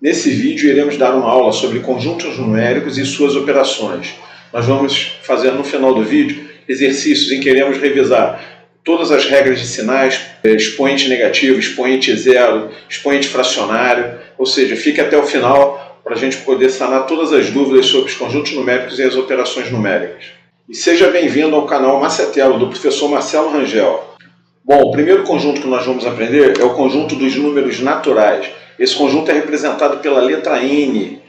Nesse vídeo iremos dar uma aula sobre conjuntos numéricos e suas operações. Nós vamos fazer no final do vídeo exercícios em que iremos revisar todas as regras de sinais, expoente negativo, expoente zero, expoente fracionário, ou seja, fique até o final para a gente poder sanar todas as dúvidas sobre os conjuntos numéricos e as operações numéricas. E seja bem-vindo ao canal Macetelo, do professor Marcelo Rangel. Bom, o primeiro conjunto que nós vamos aprender é o conjunto dos números naturais. Esse conjunto é representado pela letra N.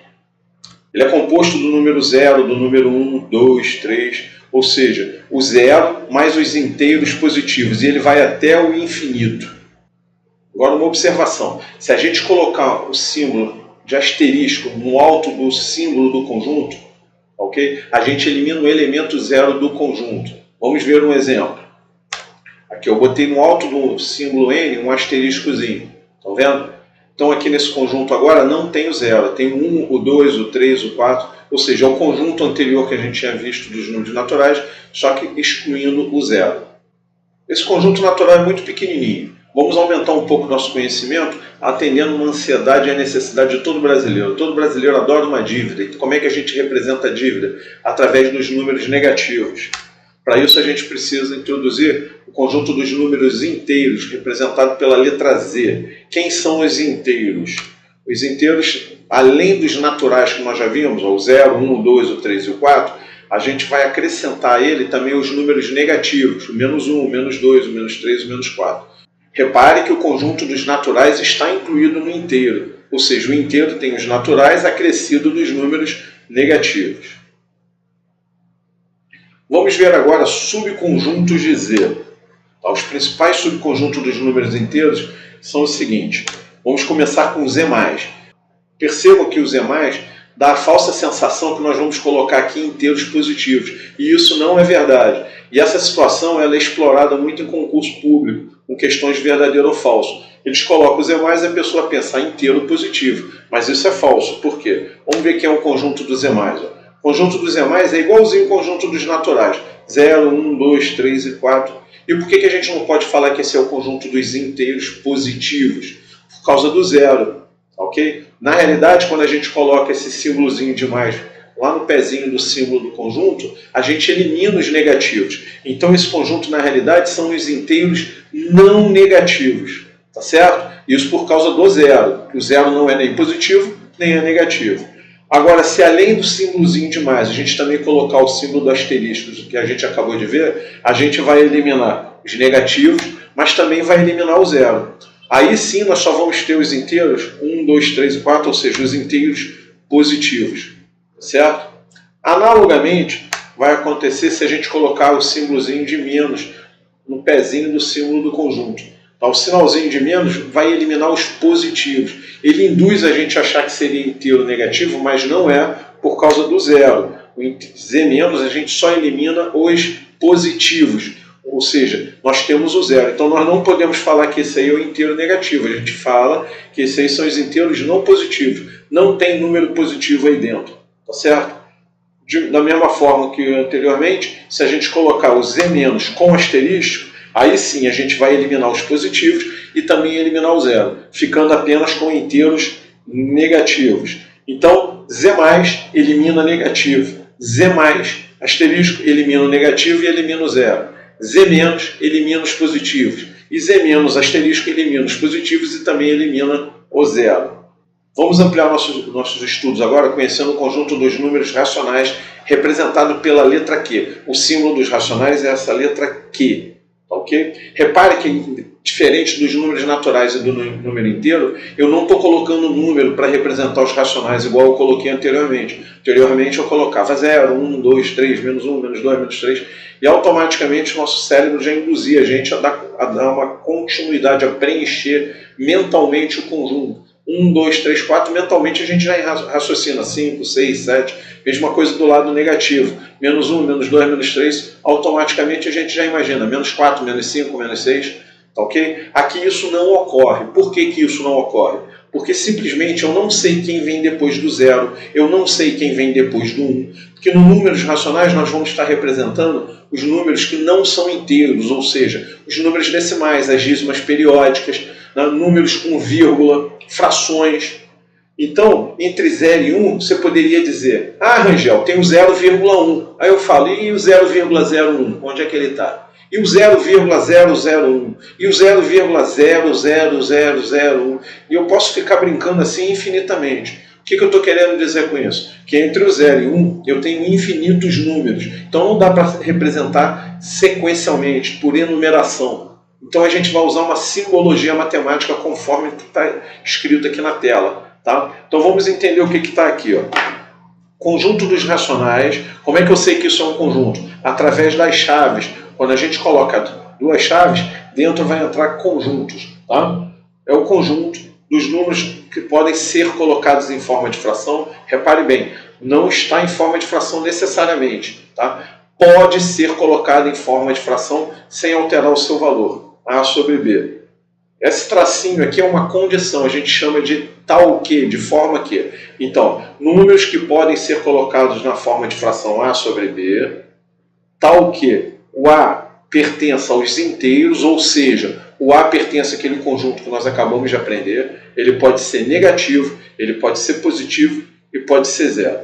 Ele é composto do número 0, do número 1, 2, 3, ou seja, o 0 mais os inteiros positivos, e ele vai até o infinito. Agora uma observação, se a gente colocar o símbolo de asterisco no alto do símbolo do conjunto, ok? A gente elimina o elemento 0 do conjunto. Vamos ver um exemplo. Aqui eu botei no alto do símbolo N um asteriscozinho, estão vendo? Então aqui nesse conjunto agora não tem o 0, tem o 1, o 2, o 3, o 4, ou seja, é o conjunto anterior que a gente tinha visto dos números naturais, só que excluindo o 0. Esse conjunto natural é muito pequenininho. Vamos aumentar um pouco o nosso conhecimento atendendo uma ansiedade e a necessidade de todo brasileiro. Todo brasileiro adora uma dívida. E como é que a gente representa a dívida? Através dos números negativos. Para isso a gente precisa introduzir o conjunto dos números inteiros, representado pela letra Z. Quem são os inteiros? Os inteiros, além dos naturais que nós já vimos, o 0, 1, o 2, o 3 e o 4, a gente vai acrescentar a ele também os números negativos, o menos 1, o menos 2, o menos 3 e o menos 4. Repare que o conjunto dos naturais está incluído no inteiro, ou seja, o inteiro tem os naturais acrescido dos números negativos. Vamos ver agora subconjuntos de Z. Os principais subconjuntos dos números inteiros são os seguintes. Vamos começar com o Z+. Percebam que o Z+, dá a falsa sensação que nós vamos colocar aqui inteiros positivos. E isso não é verdade. E essa situação ela é explorada muito em concurso público, com questões de verdadeiro ou falso. Eles colocam o Z+, e a pessoa pensa inteiro positivo. Mas isso é falso. Por quê? Vamos ver quem é o conjunto do Z+. O conjunto do Z+, é igualzinho ao conjunto dos naturais. 0, 1, 2, 3 e 4. E por que a gente não pode falar que esse é o conjunto dos inteiros positivos? Por causa do 0. Ok? Na realidade, quando a gente coloca esse símbolozinho de mais lá no pezinho do símbolo do conjunto, a gente elimina os negativos. Então esse conjunto, na realidade, são os inteiros não negativos. Tá certo? Isso por causa do 0. O 0 não é nem positivo, nem é negativo. Agora, se além do símbolozinho de mais, a gente também colocar o símbolo do asterisco, que a gente acabou de ver, a gente vai eliminar os negativos, mas também vai eliminar o 0. Aí sim nós só vamos ter os inteiros 1, 2, 3 e 4, ou seja, os inteiros positivos. Certo? Analogamente, vai acontecer se a gente colocar o símbolozinho de menos no pezinho do símbolo do conjunto. O sinalzinho de menos vai eliminar os positivos. Ele induz a gente a achar que seria inteiro negativo, mas não é por causa do 0. O Z- a gente só elimina os positivos. Ou seja, nós temos o 0. Então nós não podemos falar que esse aí é o inteiro negativo. A gente fala que esses aí são os inteiros não positivos. Não tem número positivo aí dentro. Tá certo? Da mesma forma que anteriormente, se a gente colocar o Z- com asterisco, aí sim a gente vai eliminar os positivos e também eliminar o 0, ficando apenas com inteiros negativos. Então, Z+ elimina negativo, Z+, asterisco, elimina o negativo e elimina o 0. Z- elimina os positivos. E Z-, asterisco, elimina os positivos e também elimina o 0. Vamos ampliar nossos estudos agora conhecendo o conjunto dos números racionais representado pela letra Q. O símbolo dos racionais é essa letra Q. Okay? Repare que, diferente dos números naturais e do número inteiro, eu não estou colocando número para representar os racionais igual eu coloquei anteriormente. Anteriormente eu colocava 0, 1, 2, 3, menos 1, menos 2, menos 3, e automaticamente o nosso cérebro já induzia a gente a dar uma continuidade, a preencher mentalmente o conjunto. 1, 2, 3, 4, mentalmente a gente já raciocina 5, 6, 7, mesma coisa do lado negativo, menos 1, menos 2, menos 3, automaticamente a gente já imagina, menos 4, menos 5, menos 6, tá ok? Aqui isso não ocorre. Por que isso não ocorre? Porque simplesmente eu não sei quem vem depois do 0, eu não sei quem vem depois do 1, porque no números racionais nós vamos estar representando os números que não são inteiros, ou seja, os números decimais, as dízimas periódicas, números com vírgula, frações. Então, entre 0 e 1, você poderia dizer, ah, Rangel, tem o 0,1. Aí eu falo, e o 0,01? Onde é que ele está? E o 0,001? E o 0,00001? E eu posso ficar brincando assim infinitamente. O que eu estou querendo dizer com isso? Que entre o 0 e 1 eu tenho infinitos números. Então não dá para representar sequencialmente, por enumeração. Então a gente vai usar uma simbologia matemática conforme está escrito aqui na tela. Tá? Então vamos entender o que está aqui. Ó. Conjunto dos racionais. Como é que eu sei que isso é um conjunto? Através das chaves. Quando a gente coloca duas chaves, dentro vai entrar conjuntos. Tá? É o conjunto dos números que podem ser colocados em forma de fração. Repare bem, não está em forma de fração necessariamente. Tá? Pode ser colocado em forma de fração sem alterar o seu valor. A sobre B. Esse tracinho aqui é uma condição, a gente chama de tal que, de forma que. Então, números que podem ser colocados na forma de fração A sobre B, tal que o A pertença aos inteiros, ou seja, o A pertence àquele conjunto que nós acabamos de aprender, ele pode ser negativo, ele pode ser positivo e pode ser zero.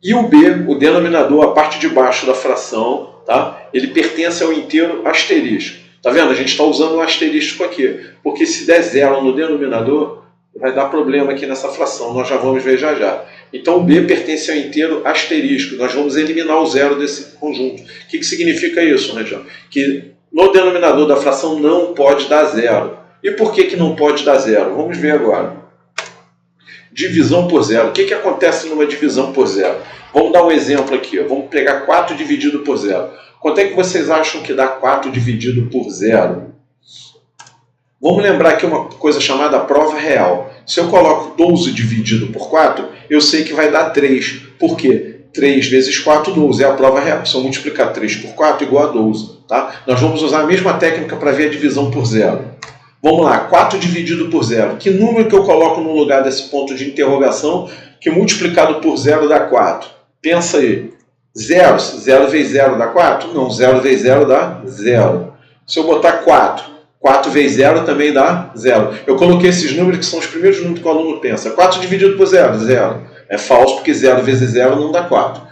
E o B, o denominador, a parte de baixo da fração, tá? Ele pertence ao inteiro asterisco. Tá vendo? A gente está usando um asterisco aqui, porque se der zero no denominador, vai dar problema aqui nessa fração, nós já vamos ver já já. Então o B pertence ao inteiro asterisco, nós vamos eliminar o zero desse conjunto. O que significa isso, Rangel? Que no denominador da fração não pode dar zero. E por que não pode dar zero? Vamos ver agora. Divisão por zero. O que acontece numa divisão por zero? Vamos dar um exemplo aqui. Ó. Vamos pegar 4 dividido por zero. Quanto é que vocês acham que dá 4 dividido por zero? Vamos lembrar aqui uma coisa chamada prova real. Se eu coloco 12 dividido por 4, eu sei que vai dar 3. Por quê? 3 vezes 4, 12. É a prova real. Se eu multiplicar 3 por 4, igual a 12. Tá? Nós vamos usar a mesma técnica para ver a divisão por zero. Vamos lá, 4 dividido por zero. Que número que eu coloco no lugar desse ponto de interrogação que multiplicado por zero dá 4? Pensa aí. 0. 0 vezes 0 dá 4? Não, 0 vezes 0 dá 0. Se eu botar 4, 4 vezes 0 também dá 0. Eu coloquei esses números que são os primeiros números que o aluno pensa. 4 dividido por 0, 0. É falso porque 0 vezes 0 não dá 4.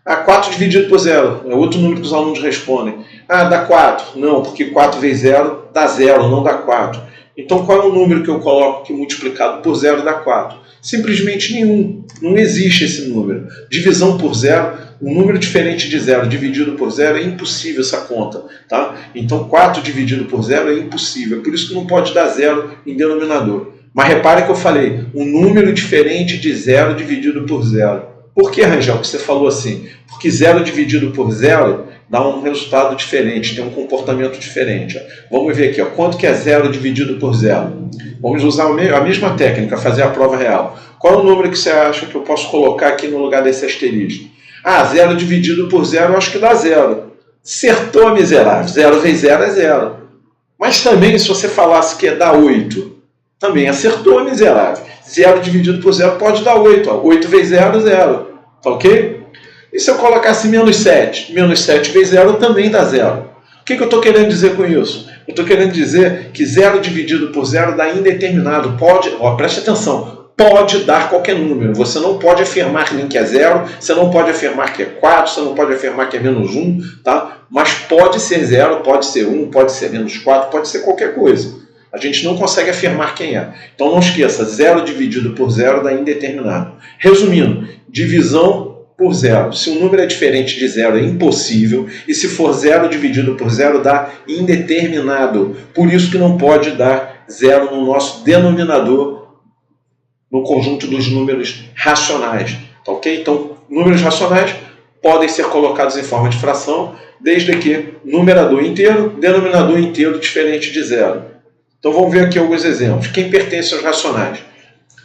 Ah, 4 dividido por 0. É outro número que os alunos respondem. Ah, dá 4. Não, porque 4 vezes 0 dá 0, não dá 4. Então qual é o número que eu coloco que multiplicado por 0 dá 4? Simplesmente nenhum. Não existe esse número. Divisão por 0, um número diferente de 0 dividido por 0 é impossível essa conta. Tá? Então 4 dividido por 0 é impossível. É por isso que não pode dar 0 em denominador. Mas repare que eu falei, um número diferente de 0 dividido por 0. Por que, Rangel, que você falou assim? Porque 0 dividido por 0 dá um resultado diferente, tem um comportamento diferente. Ó. Vamos ver aqui, ó. Quanto que é 0 dividido por 0? Vamos usar a mesma técnica, fazer a prova real. Qual é o número que você acha que eu posso colocar aqui no lugar desse asterisco? Ah, 0 dividido por 0, eu acho que dá 0. Acertou, miserável. 0 vezes 0 é 0. Mas também, se você falasse que dá 8, também acertou, miserável. 0 dividido por 0 pode dar 8. Ó. 8 vezes 0, 0. Tá ok? E se eu colocasse menos 7? Menos 7 vezes 0 também dá 0. O que eu estou querendo dizer com isso? Eu estou querendo dizer que 0 dividido por 0 dá indeterminado. Pode, ó, preste atenção, pode dar qualquer número. Você não pode afirmar nem que é 0, você não pode afirmar que é 4, você não pode afirmar que é menos 1, tá? Mas pode ser 0, pode ser 1, pode ser menos 4, pode ser qualquer coisa. A gente não consegue afirmar quem é. Então não esqueça, 0 dividido por 0 dá indeterminado. Resumindo, divisão por 0. Se um número é diferente de 0 é impossível, e se for 0 dividido por 0 dá indeterminado. Por isso que não pode dar 0 no nosso denominador, no conjunto dos números racionais. Tá ok? Então, números racionais podem ser colocados em forma de fração, desde que numerador inteiro, denominador inteiro diferente de 0. Então vamos ver aqui alguns exemplos. Quem pertence aos racionais?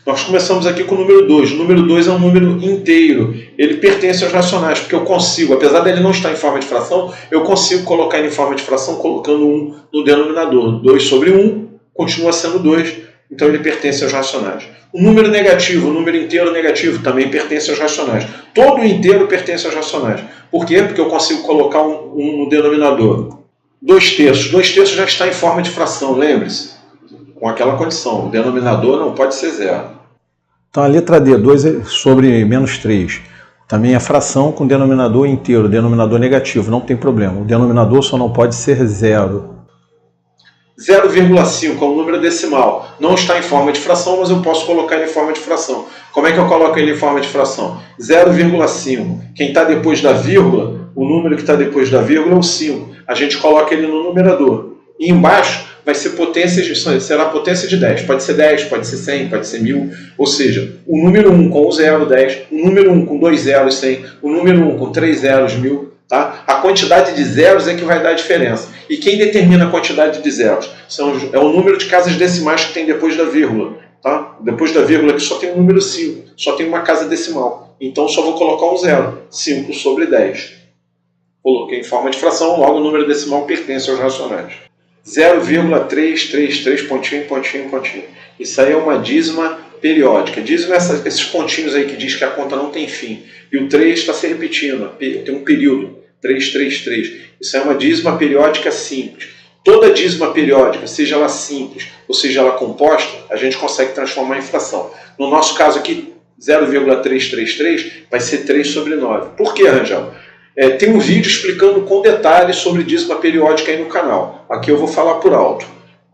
Nós começamos aqui com o número 2. O número 2 é um número inteiro. Ele pertence aos racionais, porque eu consigo, apesar dele não estar em forma de fração, eu consigo colocar ele em forma de fração colocando 1 no denominador. 2 sobre 1 continua sendo 2, então ele pertence aos racionais. O número negativo, o número inteiro negativo, também pertence aos racionais. Todo inteiro pertence aos racionais. Por quê? Porque eu consigo colocar 1 no denominador. 2 terços. 2 terços já está em forma de fração, lembre-se. Com aquela condição, o denominador não pode ser 0. Então a letra D, 2 sobre menos 3. Também é fração com denominador inteiro, denominador negativo, não tem problema. O denominador só não pode ser 0. 0,5 é um número decimal. Não está em forma de fração, mas eu posso colocar ele em forma de fração. Como é que eu coloco ele em forma de fração? 0,5. Quem está depois da vírgula, o número que está depois da vírgula é o 5. A gente coloca ele no numerador. E embaixo vai ser será potência de 10. Pode ser 10, pode ser 100, pode ser 1000. Ou seja, o número 1 com o 0, 10. O número 1 com 2 zeros, 100. O número 1 com 3 zeros, 1000. Tá? A quantidade de zeros é que vai dar a diferença. E quem determina a quantidade de zeros? É o número de casas decimais que tem depois da vírgula. Tá? Depois da vírgula aqui só tem o número 5. Só tem uma casa decimal. Então só vou colocar um zero. 5 sobre 10. Coloquei em forma de fração, logo o número decimal pertence aos racionais. 0,333, pontinho, pontinho, pontinho. Isso aí é uma dízima periódica. Dízima é esses pontinhos aí que diz que a conta não tem fim. E o 3 está se repetindo, tem um período. 333. Isso é uma dízima periódica simples. Toda dízima periódica, seja ela simples ou seja ela composta, a gente consegue transformar em fração. No nosso caso aqui, 0,333 vai ser 3 sobre 9. Por que, Rangel? Tem um vídeo explicando com detalhes sobre dízima periódica aí no canal. Aqui eu vou falar por alto.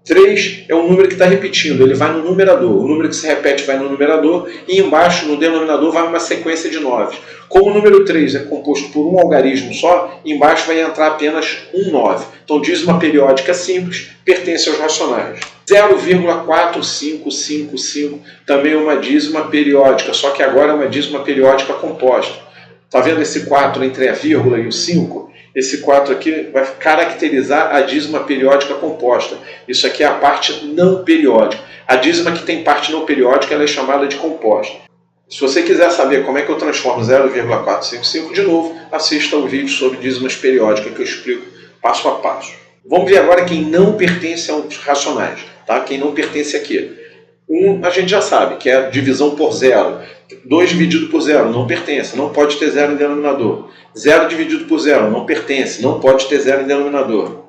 3 é um número que está repetindo, ele vai no numerador. O número que se repete vai no numerador e embaixo, no denominador, vai uma sequência de 9. Como o número 3 é composto por um algarismo só, embaixo vai entrar apenas um 9. Então, dízima periódica simples pertence aos racionais. 0,4555 também é uma dízima periódica, só que agora é uma dízima periódica composta. Está vendo esse 4 entre a vírgula e o 5? Esse 4 aqui vai caracterizar a dízima periódica composta. Isso aqui é a parte não periódica. A dízima que tem parte não periódica ela é chamada de composta. Se você quiser saber como é que eu transformo 0,455, de novo, assista ao vídeo sobre dízimas periódicas que eu explico passo a passo. Vamos ver agora quem não pertence aos racionais. Tá? Quem não pertence aqui. 1 a gente já sabe, que é divisão por zero. 2 dividido por zero não pertence, não pode ter zero em denominador. 0 dividido por zero não pertence, não pode ter zero em denominador.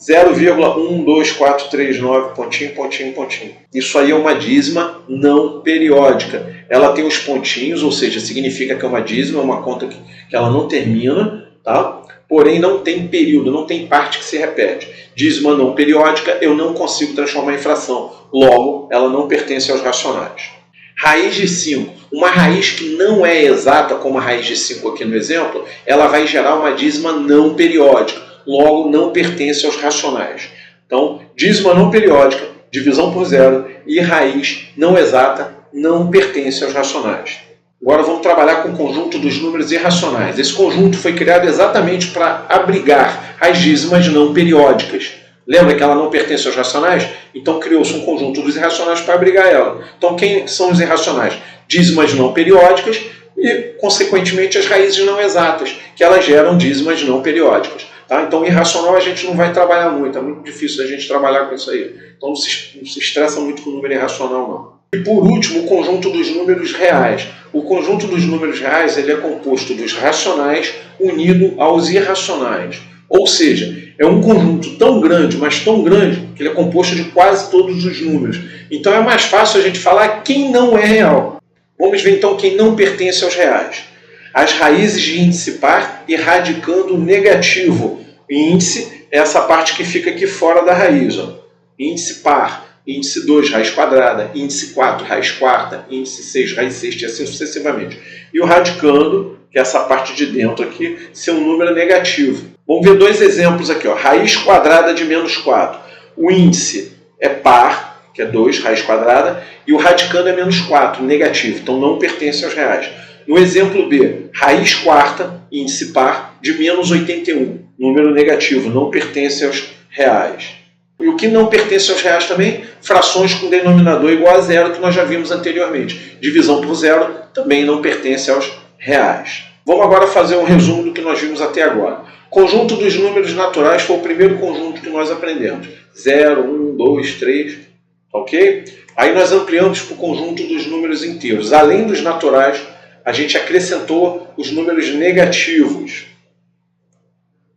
0,12439, pontinho, pontinho, pontinho. Isso aí é uma dízima não periódica. Ela tem os pontinhos, ou seja, significa que é uma dízima, é uma conta que ela não termina, tá? Porém não tem período, não tem parte que se repete. Dízima não periódica, eu não consigo transformar em fração. Logo, ela não pertence aos racionais. Raiz de 5. Uma raiz que não é exata, como a raiz de 5 aqui no exemplo, ela vai gerar uma dízima não periódica. Logo, não pertence aos racionais. Então, dízima não periódica, divisão por zero e raiz não exata não pertence aos racionais. Agora vamos trabalhar com o conjunto dos números irracionais. Esse conjunto foi criado exatamente para abrigar as dízimas não periódicas. Lembra que ela não pertence aos racionais? Então criou-se um conjunto dos irracionais para abrigar ela. Então quem são os irracionais? Dízimas não periódicas e, consequentemente, as raízes não exatas, que elas geram dízimas não periódicas. Tá? Então irracional a gente não vai trabalhar muito, é muito difícil a gente trabalhar com isso aí. Então não se estressa muito com o número irracional, não. E por último, o conjunto dos números reais. O conjunto dos números reais ele é composto dos racionais unido aos irracionais. Ou seja, é um conjunto tão grande, mas tão grande, que ele é composto de quase todos os números. Então é mais fácil a gente falar quem não é real. Vamos ver então quem não pertence aos reais. As raízes de índice par e radicando negativo. Índice é essa parte que fica aqui fora da raiz. Ó. Índice par. Índice 2, raiz quadrada, índice 4, raiz quarta, índice 6, raiz sexta e assim sucessivamente. E o radicando, que é essa parte de dentro aqui, ser um número negativo. Vamos ver dois exemplos aqui. Ó. Raiz quadrada de menos 4. O índice é par, que é 2, raiz quadrada, e o radicando é menos 4, negativo, então não pertence aos reais. No exemplo B, raiz quarta, índice par, de menos 81, número negativo, não pertence aos reais. E o que não pertence aos reais também, frações com denominador igual a zero, que nós já vimos anteriormente. Divisão por zero também não pertence aos reais. Vamos agora fazer um resumo do que nós vimos até agora. Conjunto dos números naturais foi o primeiro conjunto que nós aprendemos. 0, 1, 2, 3, ok? Aí nós ampliamos para o conjunto dos números inteiros. Além dos naturais, a gente acrescentou os números negativos.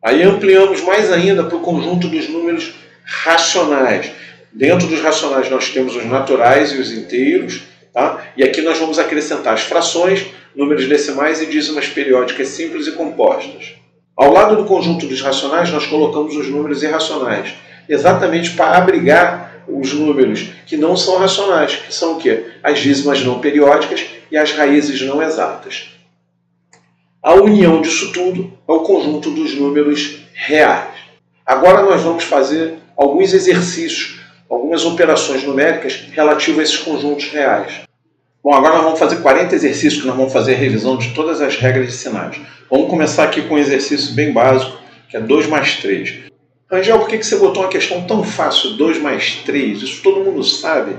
Aí ampliamos mais ainda para o conjunto dos números racionais. Dentro dos racionais nós temos os naturais e os inteiros, Tá? E aqui nós vamos acrescentar as frações, números decimais e dízimas periódicas simples e compostas. Ao lado do conjunto dos racionais, nós colocamos os números irracionais, exatamente para abrigar os números que não são racionais, que são o quê? As dízimas não periódicas e as raízes não exatas. A união disso tudo é o conjunto dos números reais. Agora nós vamos fazer alguns exercícios, algumas operações numéricas relativas a esses conjuntos reais. Bom, agora nós vamos fazer 40 exercícios que nós vamos fazer a revisão de todas as regras de sinais. Vamos começar aqui com um exercício bem básico, que é 2 mais 3. Rangel, por que você botou uma questão tão fácil, 2 mais 3? Isso todo mundo sabe.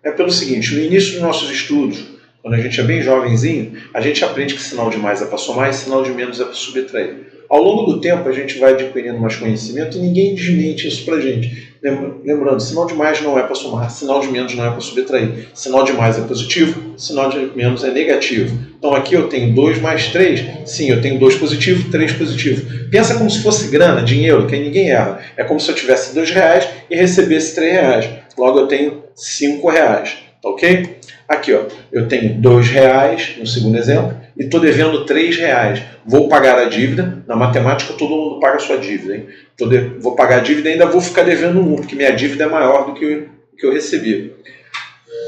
É pelo seguinte, no início dos nossos estudos, quando a gente é bem jovenzinho, a gente aprende que sinal de mais é para somar e sinal de menos é para subtrair. Ao longo do tempo, a gente vai adquirindo mais conhecimento e ninguém desmente isso para a gente. Lembrando, sinal de mais não é para somar, sinal de menos não é para subtrair. Sinal de mais é positivo, sinal de menos é negativo. Então aqui eu tenho 2 mais 3, sim, eu tenho 2 positivo, 3 positivo. Pensa como se fosse grana, dinheiro, que ninguém erra. É como se eu tivesse R$2 e recebesse R$3. Logo eu tenho R$5, tá ok? Aqui, ó, eu tenho R$2 no segundo exemplo e estou devendo R$3. Vou pagar a dívida. Na matemática todo mundo paga a sua dívida, hein? Vou pagar a dívida e ainda vou ficar devendo 1, porque minha dívida é maior do que eu recebi.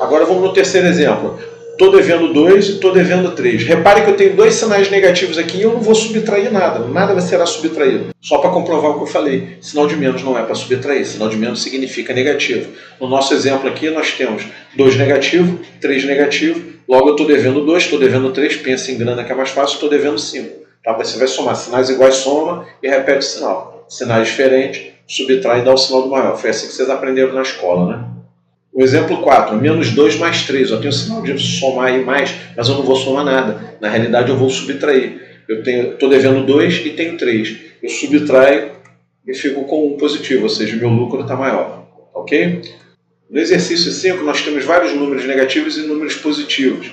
Agora vamos no terceiro exemplo. Estou devendo 2 e estou devendo 3. Repare que eu tenho 2 sinais negativos aqui e eu não vou subtrair nada. Nada será subtraído. Só para comprovar o que eu falei. Sinal de menos não é para subtrair. Sinal de menos significa negativo. No nosso exemplo aqui nós temos 2 negativo, 3 negativo. Logo eu estou devendo 2, estou devendo 3. Pensa em grana que é mais fácil, estou devendo 5. Tá? Você vai somar. Sinais iguais soma e repete o sinal. Sinais diferentes, subtrai e dá o sinal do maior. Foi assim que vocês aprenderam na escola, né? O exemplo 4, menos 2 mais 3. Eu tenho o sinal de somar e mais, mas eu não vou somar nada. Na realidade, eu vou subtrair. Eu estou devendo 2 e tenho 3. Eu subtraio e fico com 1 positivo, ou seja, meu lucro está maior. Ok? No exercício 5, nós temos vários números negativos e números positivos.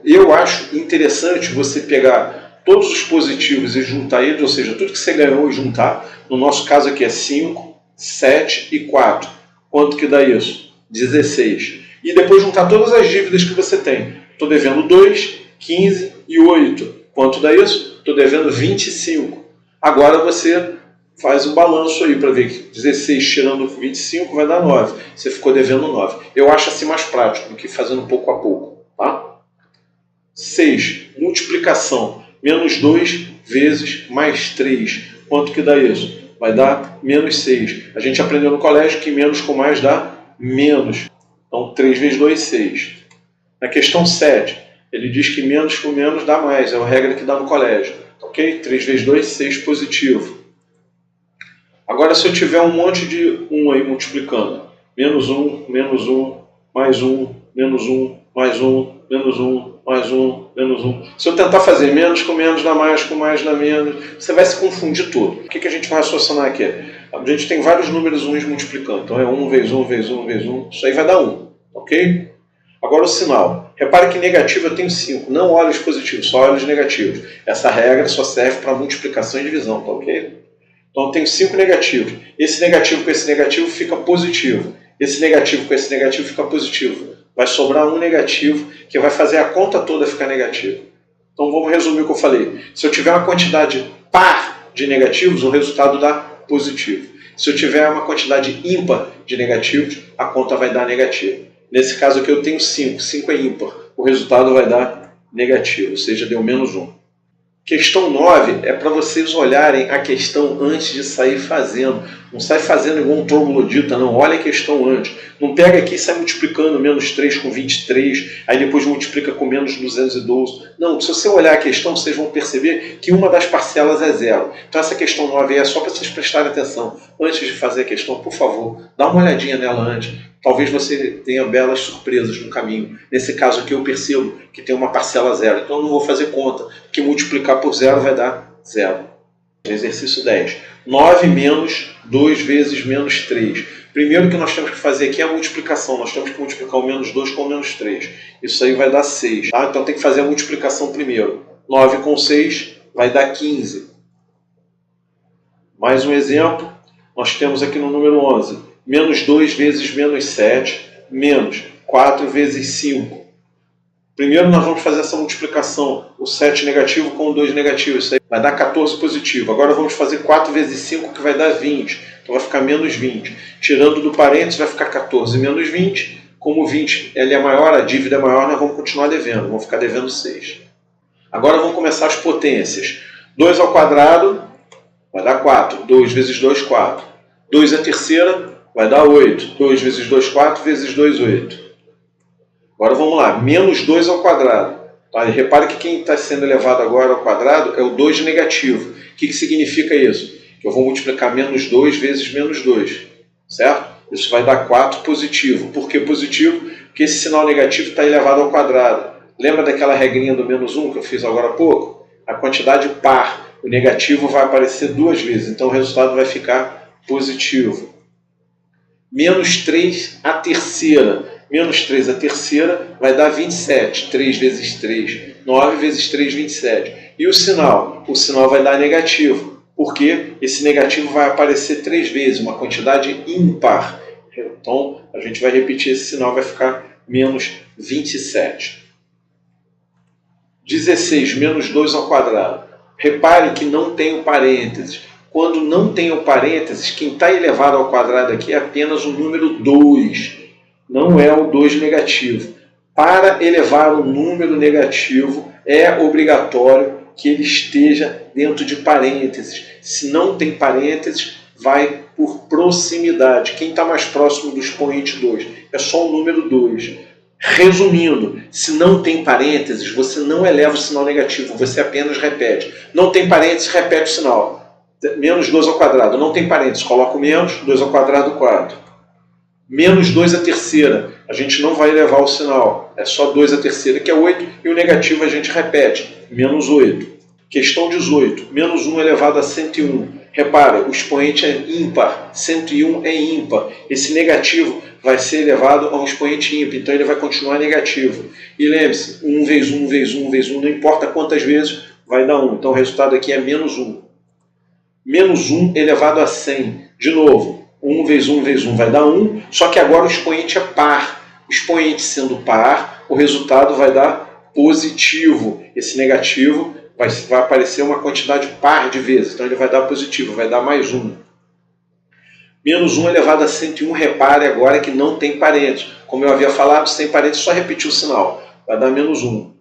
Eu acho interessante você pegar todos os positivos e juntar eles, ou seja, tudo que você ganhou e juntar. No nosso caso aqui é 5, 7 e 4. Quanto que dá isso? 16. E depois juntar todas as dívidas que você tem. Estou devendo 2, 15 e 8. Quanto dá isso? Estou devendo 25. Agora você faz um balanço aí para ver que 16 tirando 25 vai dar 9. Você ficou devendo 9. Eu acho assim mais prático do que fazendo pouco a pouco. Tá? 6. Multiplicação. Menos 2 vezes mais 3. Quanto que dá isso? Vai dar menos 6. A gente aprendeu no colégio que menos com mais dá menos. Então, 3 vezes 2, 6. Na questão 7, ele diz que menos com menos dá mais. É a regra que dá no colégio. Ok? 3 vezes 2, 6 positivo. Agora, se eu tiver um monte de 1 aí multiplicando. Menos 1, mais 1, menos 1, mais 1, menos 1, mais 1, menos 1. Se eu tentar fazer menos com menos dá mais, com mais dá menos, você vai se confundir todo. O que a gente vai raciocinar aqui? A gente tem vários números 1 multiplicando. Então é 1 vezes 1 vezes 1 vezes 1. Isso aí vai dar 1. Ok? Agora o sinal. Repare que negativo eu tenho 5. Não olha os positivos, só olha os negativos. Essa regra só serve para multiplicação e divisão. Tá ok? Então eu tenho 5 negativos. Esse negativo com esse negativo fica positivo. Esse negativo com esse negativo fica positivo. Vai sobrar um negativo que vai fazer a conta toda ficar negativa. Então vamos resumir o que eu falei. Se eu tiver uma quantidade par de negativos, o resultado dá positivo. Se eu tiver uma quantidade ímpar de negativos, a conta vai dar negativo. Nesse caso aqui eu tenho 5. 5 é ímpar. O resultado vai dar negativo, ou seja, deu menos 1. Questão 9 é para vocês olharem a questão antes de sair fazendo. Não sai fazendo igual um troglodita, não. Olha a questão antes. Não pega aqui e sai multiplicando menos 3 com 23, aí depois multiplica com menos 212. Não, se você olhar a questão, vocês vão perceber que uma das parcelas é 0. Então essa questão 9 é só para vocês prestarem atenção. Antes de fazer a questão, por favor, dá uma olhadinha nela antes. Talvez você tenha belas surpresas no caminho. Nesse caso aqui eu percebo que tem uma parcela 0. Então eu não vou fazer conta, que multiplicar por 0 vai dar 0. Exercício 10. 9 menos 2 vezes menos 3. Primeiro que nós temos que fazer aqui é a multiplicação. Nós temos que multiplicar o menos 2 com o menos 3. Isso aí vai dar 6. Tá? Então tem que fazer a multiplicação primeiro. 9 com 6 vai dar 15. Mais um exemplo. Nós temos aqui no número 11. Menos 2 vezes menos 7, menos 4 vezes 5. Primeiro nós vamos fazer essa multiplicação, o 7 negativo com o 2 negativo, isso aí vai dar 14 positivo. Agora vamos fazer 4 vezes 5, que vai dar 20, então vai ficar menos 20. Tirando do parênteses vai ficar 14 menos 20, como o 20 ele é maior, a dívida é maior, nós vamos continuar devendo, vamos ficar devendo 6. Agora vamos começar as potências. 2 ao quadrado vai dar 4, 2 vezes 2, 4. 2 à terceira vai dar 8, 2 vezes 2, 4, vezes 2, 8. Agora vamos lá, menos 2 ao quadrado. Tá? E repare que quem está sendo elevado agora ao quadrado é o 2 negativo. O que significa isso? Que eu vou multiplicar menos 2 vezes menos 2. Certo? Isso vai dar 4 positivo. Por que positivo? Porque esse sinal negativo está elevado ao quadrado. Lembra daquela regrinha do menos 1 que eu fiz agora há pouco? A quantidade par, o negativo vai aparecer 2 vezes. Então o resultado vai ficar positivo. Menos 3 à terceira. Menos 3 à terceira vai dar 27. 3 vezes 3, 9 vezes 3, 27. E o sinal? O sinal vai dar negativo, porque esse negativo vai aparecer 3 vezes, uma quantidade ímpar. Então, a gente vai repetir esse sinal, vai ficar menos 27. 16 menos 2 ao quadrado. Repare que não tem o parênteses. Quando não tem o parênteses, quem está elevado ao quadrado aqui é apenas o número 2. Não é o 2 negativo. Para elevar o número negativo, é obrigatório que ele esteja dentro de parênteses. Se não tem parênteses, vai por proximidade. Quem está mais próximo do expoente 2? É só o número 2. Resumindo, se não tem parênteses, você não eleva o sinal negativo, você apenas repete. Não tem parênteses, repete o sinal. Menos 2 ao quadrado, não tem parênteses, coloca o menos, 2 ao quadrado, 4. Menos 2 à terceira, a gente não vai elevar o sinal, é só 2 à terceira, que é 8, e o negativo a gente repete, menos 8. Questão 18, menos 1 elevado a 101. Repara, o expoente é ímpar, 101 é ímpar. Esse negativo vai ser elevado a um expoente ímpar, então ele vai continuar negativo. E lembre-se, 1 vezes 1 vezes 1 vezes 1, não importa quantas vezes, vai dar 1. Então o resultado aqui é menos 1. Menos 1 elevado a 100. De novo, 1 vezes 1 vezes 1 vai dar 1, só que agora o expoente é par. O expoente sendo par, o resultado vai dar positivo. Esse negativo vai aparecer uma quantidade par de vezes, então ele vai dar positivo, vai dar mais 1. Menos 1 elevado a 101, repare agora que não tem parênteses. Como eu havia falado, sem parênteses, só repetir o sinal. Vai dar menos 1.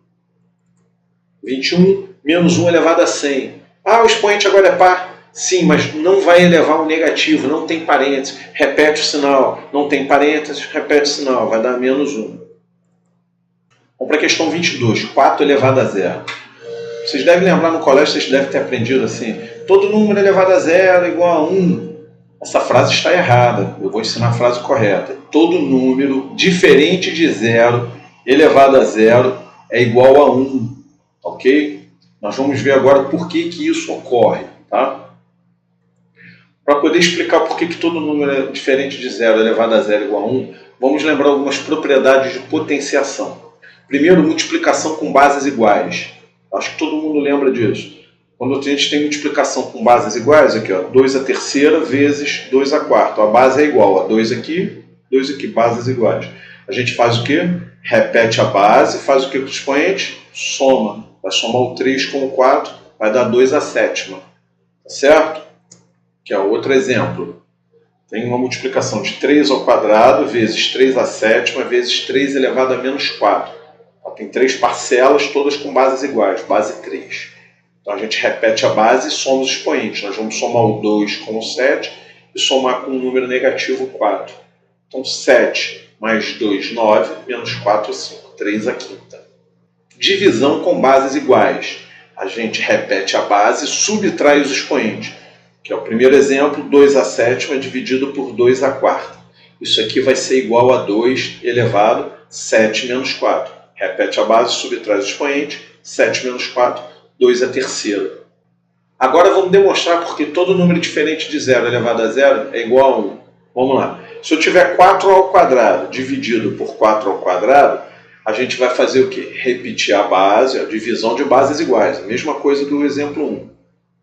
21, menos 1 elevado a 100. Ah, o expoente agora é par. Sim, mas não vai elevar o negativo, não tem parênteses. Repete o sinal. Não tem parênteses, repete o sinal. Vai dar menos 1. Vamos para a questão 22. 4 elevado a 0. Vocês devem lembrar no colégio, vocês devem ter aprendido assim. Todo número elevado a 0 é igual a 1. Essa frase está errada. Eu vou ensinar a frase correta. Todo número diferente de 0 elevado a 0 é igual a 1. Ok? Nós vamos ver agora por que isso ocorre. Tá? Para poder explicar por que todo número é diferente de 0 elevado a 0 igual a 1, vamos lembrar algumas propriedades de potenciação. Primeiro, multiplicação com bases iguais. Acho que todo mundo lembra disso. Quando a gente tem multiplicação com bases iguais, aqui, ó, 2 à terceira vezes 2 à quarta. A base é igual a 2 aqui, bases iguais. A gente faz o quê? Repete a base, faz o quê com o expoente? Soma. Vai somar o 3 com o 4, vai dar 2 à sétima. Tá certo? Que é outro exemplo. Tem uma multiplicação de 3 ao quadrado vezes 3 à sétima vezes 3 elevado a menos 4. Tem 3 parcelas, todas com bases iguais, base 3. Então a gente repete a base e soma os expoentes. Nós vamos somar o 2 com o 7 e somar com o número negativo 4. Então 7 mais 2, 9, menos 4, 5. 3 à quinta. Divisão com bases iguais. A gente repete a base e subtrai os expoentes. Que é o primeiro exemplo, 2 à sétima dividido por 2 à quarta. Isso aqui vai ser igual a 2 elevado a 7 menos 4. Repete a base, subtrai o expoente, 7 menos 4, 2 à terceira. Agora vamos demonstrar porque todo número diferente de 0 elevado a 0 é igual a 1. Vamos lá. Se eu tiver 4 ao quadrado dividido por 4 ao quadrado, a gente vai fazer o quê? Repetir a base, a divisão de bases iguais. A mesma coisa do exemplo 1.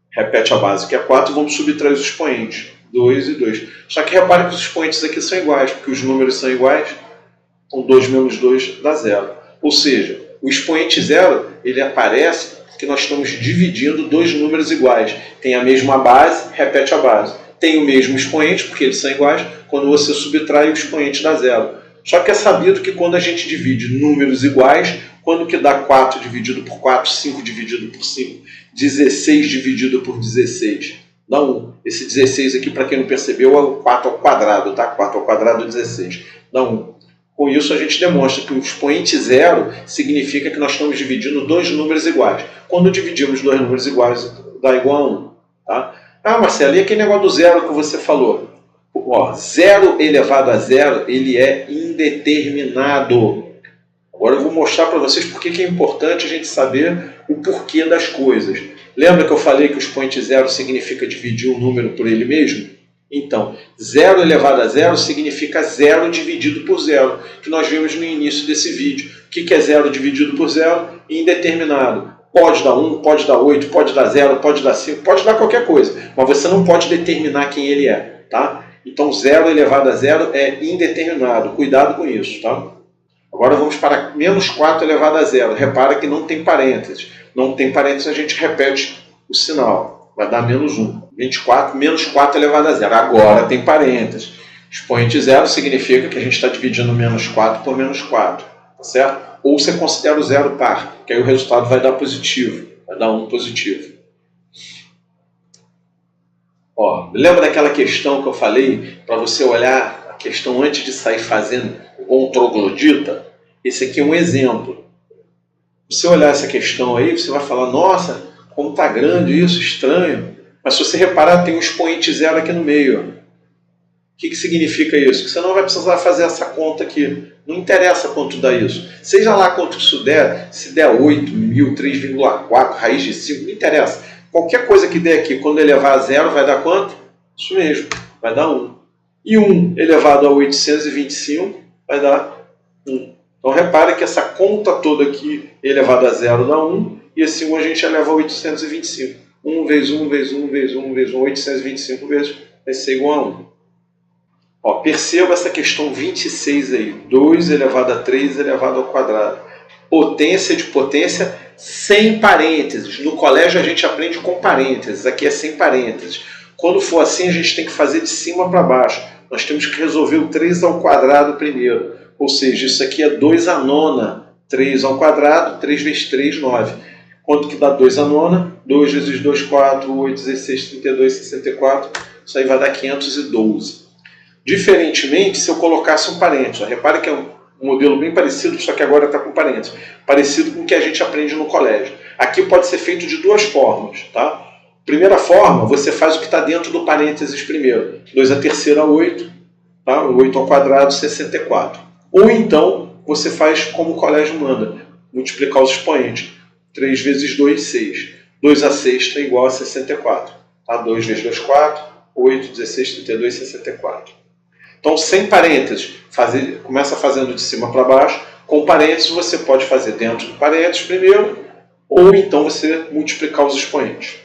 Repete a base que é 4 e vamos subtrair os expoentes. 2 e 2. Só que repare que os expoentes aqui são iguais, porque os números são iguais. Então 2 menos 2 dá 0. Ou seja, O expoente zero, ele aparece porque nós estamos dividindo dois números iguais. Tem a mesma base, repete a base. Tem o mesmo expoente, porque eles são iguais, quando você subtrai o expoente dá zero. Só que é sabido que quando a gente divide números iguais, quando que dá 4 dividido por 4, 5 dividido por 5, 16 dividido por 16, dá 1. Esse 16 aqui, para quem não percebeu, é o 4 ao quadrado, tá? 4 ao quadrado é 16, dá 1. Com isso a gente demonstra que o expoente zero significa que nós estamos dividindo dois números iguais. Quando dividimos dois números iguais, dá igual a 1. Tá? Ah, Marcelo, e aquele negócio do zero que você falou? Ó, zero elevado a zero, ele é indeterminado. Agora eu vou mostrar para vocês por que é importante a gente saber o porquê das coisas. Lembra que eu falei que o expoente zero significa dividir um número por ele mesmo? Então, zero elevado a zero significa zero dividido por zero, que nós vimos no início desse vídeo. O que é zero dividido por zero? Indeterminado. Pode dar 1, pode dar 8, pode dar 0, pode dar 5, pode dar qualquer coisa, mas você não pode determinar quem ele é, tá? Então, zero elevado a zero é indeterminado. Cuidado com isso, tá? Agora vamos para menos 4 elevado a zero. Repara que não tem parênteses. Não tem parênteses, a gente repete o sinal. Vai dar menos 1. 24, menos 4 elevado a zero. Agora tem parênteses. Expoente zero significa que a gente está dividindo menos 4 por menos 4. Tá certo? Ou você considera o zero par, que aí o resultado vai dar positivo. Vai dar 1 positivo. Ó, lembra daquela questão que eu falei para você olhar a questão antes de sair fazendo igual um troglodita? Esse aqui é um exemplo. Se você olhar essa questão aí, você vai falar, nossa, como está grande isso, estranho. Mas se você reparar, tem um expoente zero aqui no meio. O que significa isso? Que você não vai precisar fazer essa conta aqui. Não interessa quanto dá isso. Seja lá quanto isso der, se der 8, 1000, 3,4, raiz de 5, não interessa. Qualquer coisa que der aqui, quando elevar a zero, vai dar quanto? Isso mesmo, vai dar 1. E 1 elevado a 825 vai dar 1. Então repare que essa conta toda aqui elevada a zero dá 1, e esse 1 a gente eleva a 825. 1 vezes 1 vezes 1 vezes 1 vezes 1, 825 vezes, vai ser igual a 1. Ó, perceba essa questão 26 aí. 2 elevado a 3 elevado ao quadrado. Potência de potência sem parênteses. No colégio a gente aprende com parênteses, aqui é sem parênteses. Quando for assim, a gente tem que fazer de cima para baixo. Nós temos que resolver o 3 ao quadrado primeiro. Ou seja, isso aqui é 2 à nona. 3 ao quadrado, 3 vezes 3, 9. Quanto que dá 2 à nona? 2 vezes 2, 4, 8, 16, 32, 64. Isso aí vai dar 512. Diferentemente, se eu colocasse um parênteses. Repare que é um modelo bem parecido, só que agora está com parênteses. Parecido com o que a gente aprende no colégio. Aqui pode ser feito de duas formas, tá? Primeira forma, você faz o que está dentro do parênteses primeiro. 2 a terceira, 8. Tá? 8 ao quadrado, 64. Ou então, você faz como o colégio manda. Multiplicar os expoentes. 3 vezes 2, 6. 2 a sexta é igual a 64. Tá? 2 vezes 2, 4. 8, 16, 32, 64. Então, sem parênteses, começa fazendo de cima para baixo. Com parênteses, você pode fazer dentro do parênteses primeiro, ou então você multiplicar os expoentes.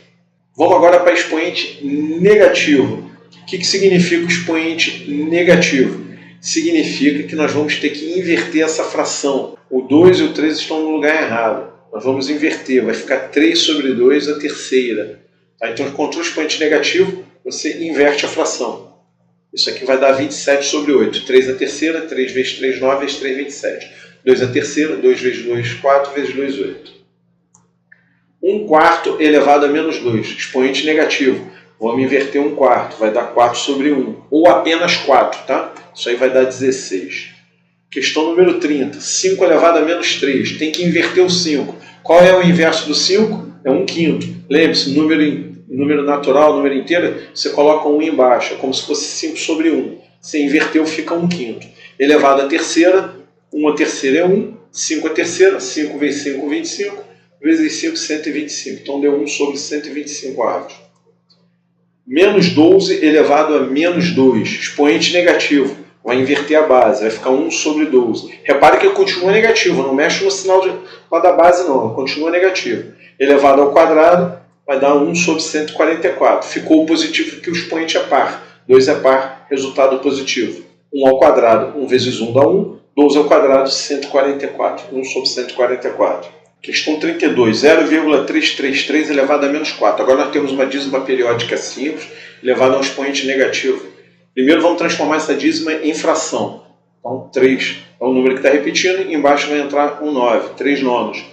Vamos agora para expoente negativo. O que significa o expoente negativo? Significa que nós vamos ter que inverter essa fração. O 2 e o 3 estão no lugar errado. Nós vamos inverter, vai ficar 3 sobre 2 a terceira. Tá? Então, contra o expoente negativo, você inverte a fração. Isso aqui vai dar 27 sobre 8. 3 a terceira, 3 vezes 3, 9, vezes 3, 27. 2 a terceira, 2 vezes 2, 4, vezes 2, 8. 1 quarto elevado a menos 2. Expoente negativo. Vamos inverter 1 quarto. Vai dar 4 sobre 1. Ou apenas 4, tá? Isso aí vai dar 16. Questão número 30. 5 elevado a menos 3. Tem que inverter o 5. Qual é o inverso do 5? É 1 quinto. Lembre-se, número natural, número inteiro, você coloca 1 embaixo, é como se fosse 5 sobre 1. Você inverteu, fica 1 quinto. Elevado à terceira, 1 a terceira é 1, 5 a terceira, 5 vezes 5, 25, vezes 5, 125. Então deu 1 sobre 125 avos. Menos 12 elevado a menos 2, expoente negativo. Vai inverter a base, vai ficar 1 sobre 12. Repare que ele continua negativo, não mexe no sinal lá da base não, continua negativo. Elevado ao quadrado, vai dar 1 sobre 144. Ficou positivo porque o expoente é par. 2 é par, resultado positivo. 1 ao quadrado, 1 vezes 1 dá 1. 12 ao quadrado, 144. 1 sobre 144. Questão 32. 0,333 elevado a menos 4. Agora nós temos uma dízima periódica simples elevada a um expoente negativo. Primeiro vamos transformar essa dízima em fração. Então 3 é o número que está repetindo e embaixo vai entrar um 9, 3 nonos,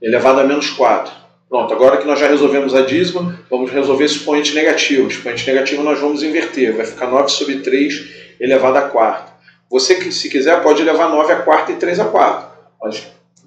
elevado a menos 4. Pronto, agora que nós já resolvemos a dízima, vamos resolver esse expoente negativo. O expoente negativo nós vamos inverter, vai ficar 9 sobre 3 elevado a quarta. Você, se quiser, pode elevar 9 a quarta e 3 a quarta.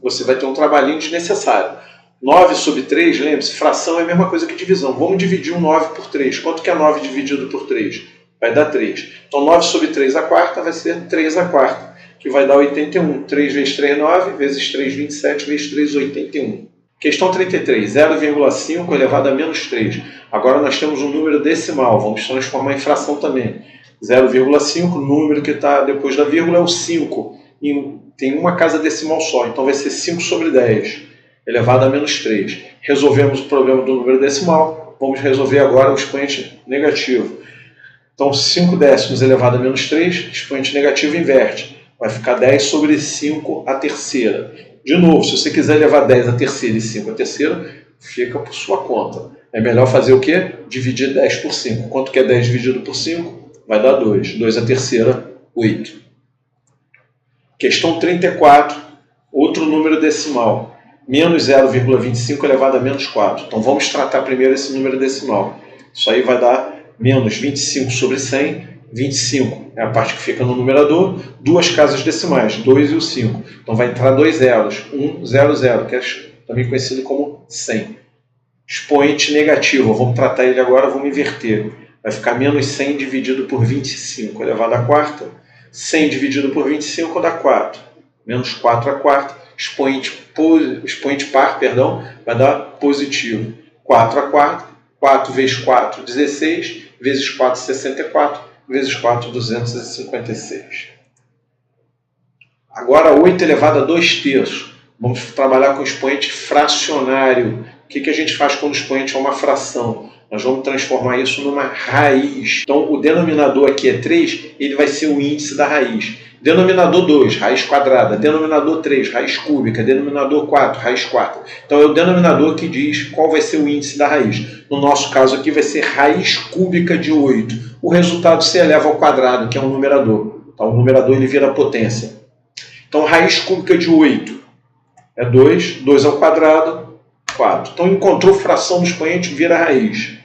Você vai ter um trabalhinho desnecessário. 9 sobre 3, lembre-se, fração é a mesma coisa que divisão. Vamos dividir um 9 por 3. Quanto que é 9 dividido por 3? Vai dar 3. Então 9 sobre 3 a quarta vai ser 3 a quarta, que vai dar 81. 3 vezes 3, 9, vezes 3, 27, vezes 3, 81. Questão 33. 0,5 elevado a menos 3. Agora nós temos um número decimal. Vamos transformar em fração também. 0,5, o número que está depois da vírgula é o 5. E tem uma casa decimal só, então vai ser 5 sobre 10, elevado a menos 3. Resolvemos o problema do número decimal, vamos resolver agora o expoente negativo. Então 5 décimos elevado a menos 3, expoente negativo inverte. Vai ficar 10 sobre 5 a terceira. De novo, se você quiser levar 10 a terceira e 5 a terceira, fica por sua conta. É melhor fazer o quê? Dividir 10 por 5. Quanto que é 10 dividido por 5? Vai dar 2. 2 a terceira, 8. Questão 34, outro número decimal. Menos 0,25 elevado a menos 4. Então vamos tratar primeiro esse número decimal. Isso aí vai dar menos 25 sobre 100. 25 é a parte que fica no numerador. Duas casas decimais, 2 e o 5. Então vai entrar dois zeros. 1, 0, 0, que é também conhecido como 100. Expoente negativo. Vamos tratar ele agora, vamos inverter. Vai ficar menos 100 dividido por 25 elevado a quarta. 100 dividido por 25 dá 4. Menos 4 a quarta. Expoente par, vai dar positivo. 4 a quarta. 4 vezes 4, 16. Vezes 4, 64. Vezes 4, 256. Agora 8 elevado a 2 terços. Vamos trabalhar com o expoente fracionário. O que a gente faz quando o expoente é uma fração? Nós vamos transformar isso numa raiz. Então, o denominador aqui é 3, ele vai ser o índice da raiz. Denominador 2, raiz quadrada. Denominador 3, raiz cúbica. Denominador 4, raiz quarta. Então, é o denominador que diz qual vai ser o índice da raiz. No nosso caso aqui vai ser raiz cúbica de 8. O resultado se eleva ao quadrado, que é um numerador. Então, o numerador ele vira potência. Então, raiz cúbica de 8 é 2. 2 ao quadrado, 4. Então, encontrou fração no expoente, vira raiz.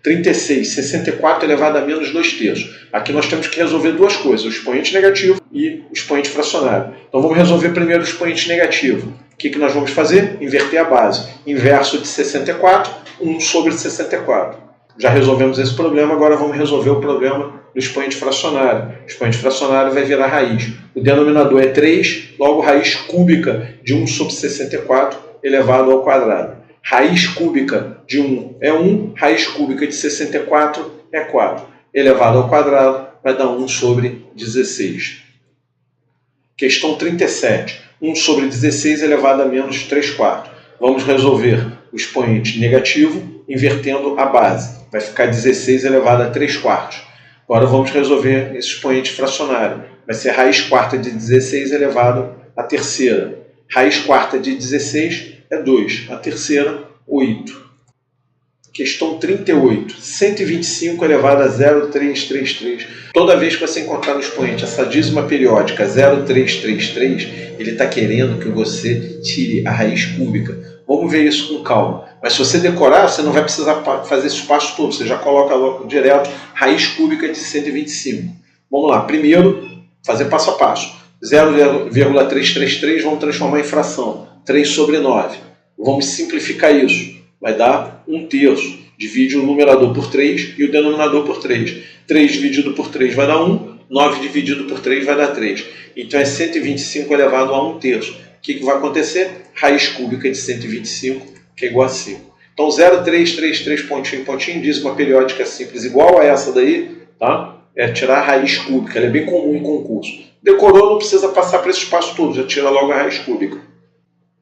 36, 64 elevado a menos 2 terços. Aqui nós temos que resolver duas coisas, o expoente negativo e o expoente fracionário. Então vamos resolver primeiro o expoente negativo. O que nós vamos fazer? Inverter a base. Inverso de 64, 1 sobre 64. Já resolvemos esse problema, agora vamos resolver o problema do expoente fracionário. O expoente fracionário vai virar raiz. O denominador é 3, logo raiz cúbica de 1 sobre 64 elevado ao quadrado. Raiz cúbica de 1 é 1, raiz cúbica de 64 é 4. Elevado ao quadrado vai dar 1 sobre 16. Questão 37. 1 sobre 16 elevado a menos 3 quartos. Vamos resolver o expoente negativo invertendo a base. Vai ficar 16 elevado a 3 quartos. Agora vamos resolver esse expoente fracionário. Vai ser raiz quarta de 16 elevado à terceira. Raiz quarta de 16 é 2. A terceira, 8. Questão 38. 125 elevado a 0,333. Toda vez que você encontrar no expoente essa dízima periódica 0,333, ele está querendo que você tire a raiz cúbica. Vamos ver isso com calma. Mas se você decorar, você não vai precisar fazer esse passo todo. Você já coloca logo direto raiz cúbica de 125. Vamos lá. Primeiro, fazer passo a passo. 0,333 vamos transformar em fração. 3 sobre 9. Vamos simplificar isso. Vai dar 1 terço. Divide o numerador por 3 e o denominador por 3. 3 dividido por 3 vai dar 1. 9 dividido por 3 vai dar 3. Então é 125 elevado a 1 terço. O que vai acontecer? Raiz cúbica de 125, que é igual a 5. Então 0,333 pontinho, pontinho, dízima periódica simples igual a essa daí, tá? É tirar a raiz cúbica. Ela é bem comum em concurso. Decorou, não precisa passar por esse espaço todo. Já tira logo a raiz cúbica.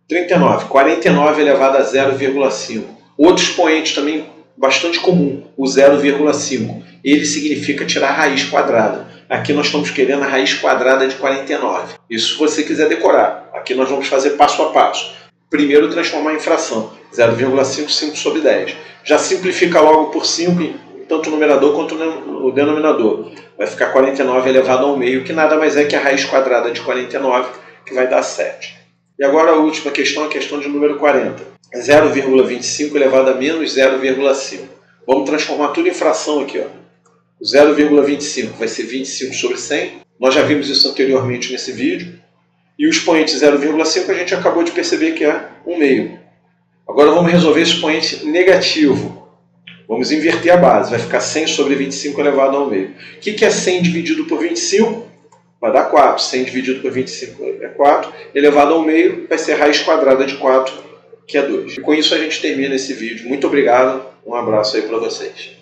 39. 49 elevado a 0,5. Outro expoente também bastante comum, o 0,5. Ele significa tirar a raiz quadrada. Aqui nós estamos querendo a raiz quadrada de 49. Isso se você quiser decorar. Aqui nós vamos fazer passo a passo. Primeiro transformar em fração. 0,5, 5 sobre 10. Já simplifica logo por 5, tanto o numerador quanto o denominador. Vai ficar 49 elevado ao meio, que nada mais é que a raiz quadrada de 49, que vai dar 7. E agora a última questão, a questão de número 40. 0,25 elevado a menos 0,5. Vamos transformar tudo em fração aqui, ó. O 0,25 vai ser 25 sobre 100. Nós já vimos isso anteriormente nesse vídeo. E o expoente 0,5 a gente acabou de perceber que é 1 meio. Agora vamos resolver esse expoente negativo. Vamos inverter a base. Vai ficar 100 sobre 25 elevado ao meio. O que é 100 dividido por 25? Vai dar 4. 100 dividido por 25 é 4. Elevado ao meio vai ser raiz quadrada de 4, que é 2. E com isso a gente termina esse vídeo. Muito obrigado. Um abraço aí para vocês.